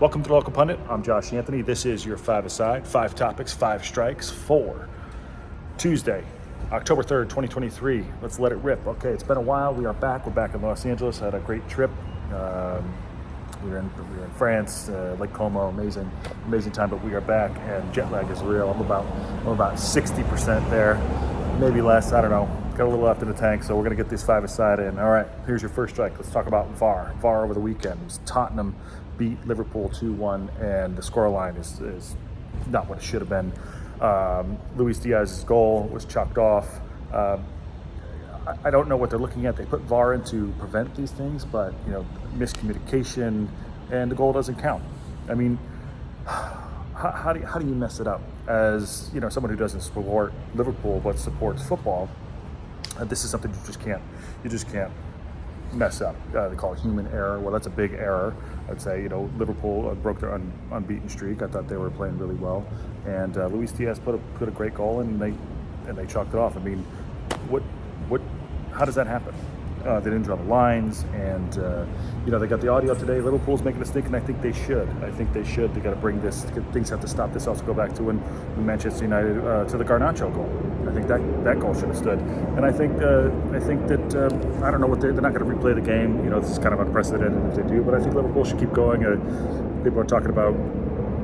Welcome to the Local Pundit. I'm Josh Anthony. This is your five-a-side, 5 topics, 5 strikes for Tuesday, October 3rd, 2023. Let's let it rip. Okay, it's been a while. We are back. We're back in Los Angeles. Had a great trip. We were in France, Lake Como. Amazing time. But we are back, and jet lag is real. I'm about 60% there, maybe less. I don't know. Got a little left in the tank, so we're gonna get this five-a-side in. All right, here's your first strike. Let's talk about VAR. VAR over the weekend. Tottenham beat Liverpool 2-1, and the scoreline is not what it should have been. Luis Diaz's goal was chalked off. I don't know what they're looking at. They put VAR in to prevent these things, but miscommunication, and the goal doesn't count. I mean, how do you mess it up? As someone who doesn't support Liverpool but supports football, this is something you just can't mess up. They call it human error. Well, that's a big error. I'd say, Liverpool broke their unbeaten streak. I thought they were playing really well, and Luis Diaz put a great goal in, and they chalked it off. I mean, how does that happen? They didn't draw the lines, and they got the audio today. Liverpool's making a stink, and I think they should. They got to bring this. Things have to stop. This also go back to when Manchester United to the Garnacho goal. I think that goal should have stood. And I think that I don't know what they're not going to replay the game. This is kind of unprecedented if they do, but I think Liverpool should keep going. People are talking about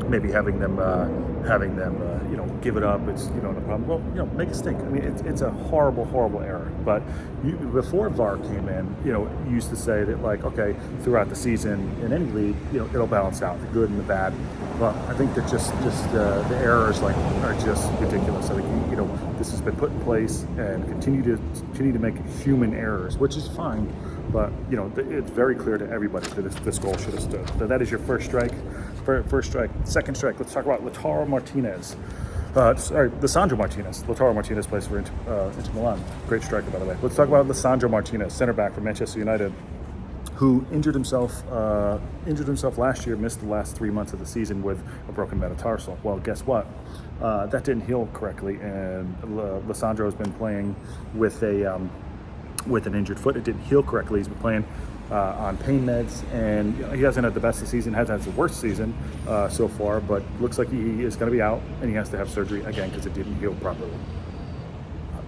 maybe having them give it up. It's no problem. Well, make a stink. I mean, it's a horrible error. But before VAR came in, you used to say that, like, okay, throughout the season in any league, it'll balance out the good and the bad. But I think that just the errors are just ridiculous. I think this has been put in place and continue to make human errors, which is fine. But it's very clear to everybody that this goal should have stood. So that is your first strike. First strike. Second strike. Let's talk about Lautaro Martinez. Lisandro Martinez. Lautaro Martinez plays for Inter Milan. Great striker, by the way. Let's talk about Lisandro Martinez, center back for Manchester United, who injured himself last year, missed the last 3 months of the season with a broken metatarsal. Well, guess what? That didn't heal correctly, and Lisandro has been playing with an injured foot. It didn't heal correctly. He's been playing on pain meds, and he hasn't had the best of the season, hasn't had the worst season so far, but looks like he is going to be out, and he has to have surgery again because it didn't heal properly.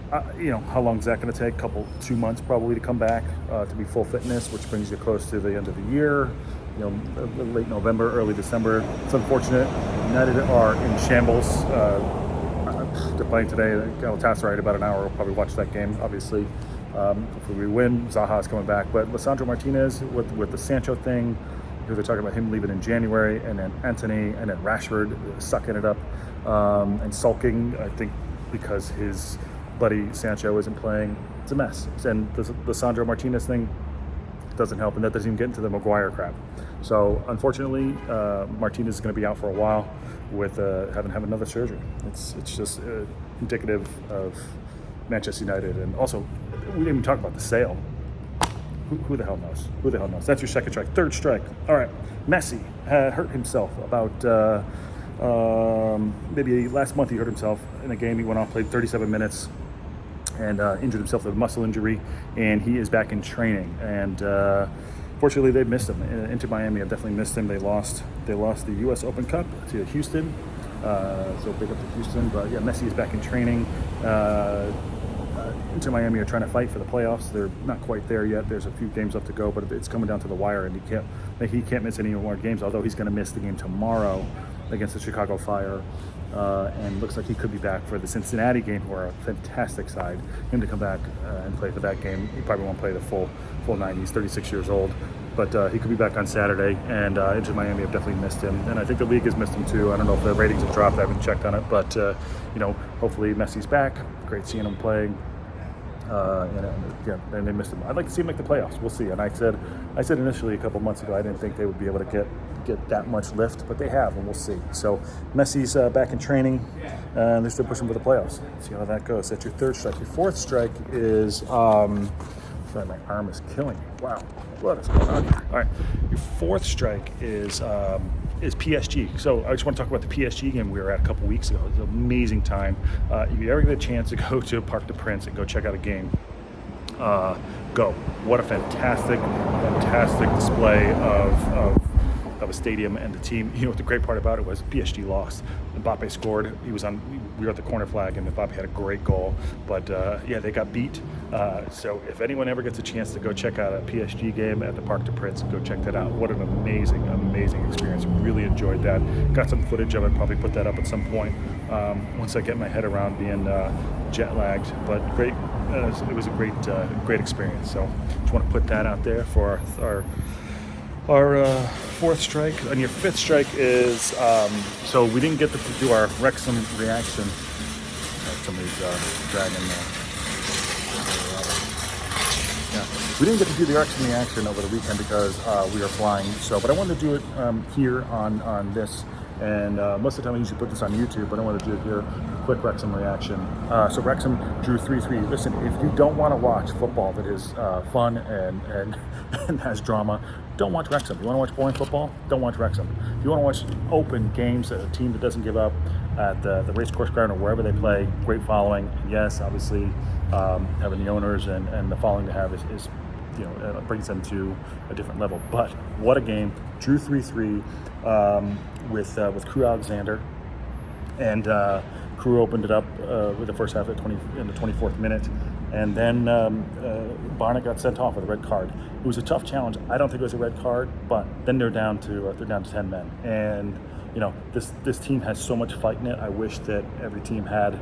How long is that going to take? 2 months probably to come back to be full fitness, which brings you close to the end of the year. Late November, early December. It's unfortunate. United are in shambles. They're playing today. Galatasaray, about an hour. We'll probably watch that game, obviously. Hopefully we win. Zaha's coming back. But Lisandro Martinez, with the Sancho thing, they're talking about him leaving in January, and then Anthony, and then Rashford sucking it up and sulking, I think, because his buddy Sancho isn't playing. It's a mess. And the Lisandro Martinez thing doesn't help, and that doesn't even get into the Maguire crap. So unfortunately, Martinez is going to be out for a while with having another surgery. It's just indicative of Manchester United. And also, we didn't even talk about the sale. Who the hell knows? Who the hell knows? That's your second strike. Third strike. All right. Messi hurt himself about maybe last month. He hurt himself in a game. He went off, played 37 minutes, and injured himself with a muscle injury, and he is back in training. And fortunately, they missed him. Inter Miami have definitely missed him. They lost the U.S. Open Cup to Houston. So big up to Houston. But yeah, Messi is back in training. Inter Miami are trying to fight for the playoffs. They're not quite there yet. There's a few games left to go, but it's coming down to the wire, and he can't miss any more games. Although he's going to miss the game tomorrow against the Chicago Fire, and looks like he could be back for the Cincinnati game, who are a fantastic side. Him to come back and play for that game. He probably won't play the full 90. He's 36 years old, but he could be back on Saturday. And Inter Miami have definitely missed him, and I think the league has missed him too. I don't know if the ratings have dropped. I haven't checked on it, but hopefully Messi's back. Great seeing him playing. And they missed him. I'd like to see him make the playoffs. We'll see. And I said initially a couple months ago I didn't think they would be able to get that much lift, but they have, and we'll see. So Messi's back in training, and they're still pushing for the playoffs. See how that goes. That's your third strike. Your fourth strike is sorry, my arm is killing me. Wow, what is going on here? All right, your fourth strike is PSG. So I just want to talk about the PSG game we were at a couple weeks ago. It was an amazing time. If you ever get a chance to go to Parc des Princes and go check out a game, go. What a fantastic display of of a stadium and the team. You know what the great part about it was? PSG lost. Mbappe scored. We were at the corner flag, and Mbappe had a great goal. But yeah, they got beat. So if anyone ever gets a chance to go check out a PSG game at the Parc des Princes, go check that out. What an amazing experience. Really enjoyed that. Got some footage of it. Probably put that up at some point once I get my head around being jet lagged. But great. It was a great experience. So just want to put that out there for our fourth strike. And your fifth strike is so we didn't get to do our Wrexham reaction. Somebody's dragging. Yeah, we didn't get to do the Wrexham reaction over the weekend because we are flying. So, but I wanted to do it here on this. And most of the time I usually put this on YouTube, but I want to do it here. Quick Wrexham reaction. So Wrexham drew 3-3. Listen, if you don't want to watch football that is fun and has drama, don't watch Wrexham. If you want to watch boring football, don't watch Wrexham. If you want to watch open games, a team that doesn't give up at the racecourse ground or wherever they play, great following. Yes, obviously having the owners and the following they have is brings them to a different level. But what a game! Drew 3-3 with Crewe Alexander, and Crewe opened it up with the first half in the 24th minute, and then Barnett got sent off with a red card. It was a tough challenge. I don't think it was a red card, but then they're down to 10 men, and this team has so much fight in it. I wish that every team had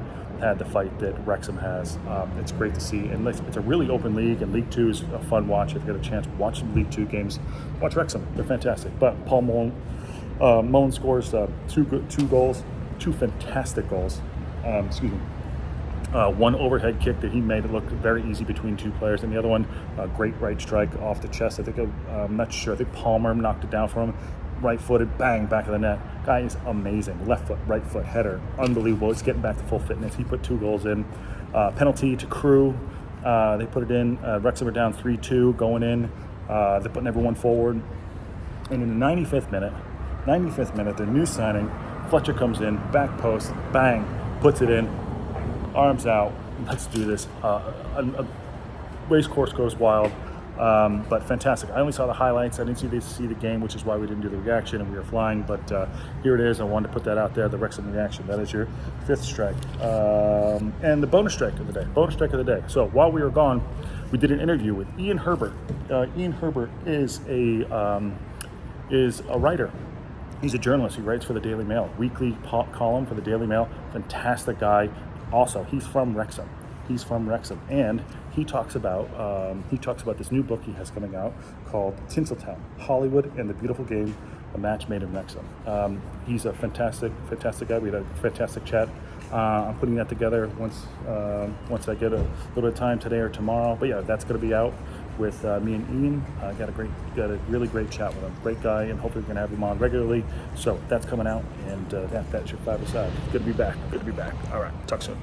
the fight that Wrexham has. It's great to see, and it's a really open league, and League Two is a fun watch. If you get a chance to watch some League Two games, watch Wrexham. They're fantastic. But Paul Mullen scores two goals, two fantastic goals. One overhead kick that he made it look very easy between two players, and the other one, a great right strike off the chest. I think I'm not sure. I think Palmer knocked it down for him. Right-footed, bang, back of the net. Guy is amazing. Left foot, right foot, header, unbelievable. It's getting back to full fitness. He put 2 goals in. Penalty to Crewe. They put it in. Wrexham are down 3-2 going in. They're putting everyone forward. And in the 95th minute, their new signing, Fletcher comes in, back post, bang, puts it in, arms out. Let's do this. A race course goes wild. But fantastic. I only saw the highlights. I didn't see the game, which is why we didn't do the reaction and we were flying. But here it is. I wanted to put that out there, the Wrexham reaction. That is your 5th strike. And the bonus strike of the day. So while we were gone, we did an interview with Ian Herbert. Ian Herbert is a writer. He's a journalist. He writes for the Daily Mail, weekly column for the Daily Mail. Fantastic guy. Also, he's from Wrexham. And he talks about this new book he has coming out called Tinseltown: Hollywood and the Beautiful Game, a Match Made in Wrexham. He's a fantastic guy. We had a fantastic chat. I'm putting that together once I get a little bit of time today or tomorrow. But yeah, that's going to be out with me and Ian. I got a really great chat with him. Great guy, and hopefully we're going to have him on regularly. So that's coming out, and that's your 5-a-side. Good to be back. All right, talk soon.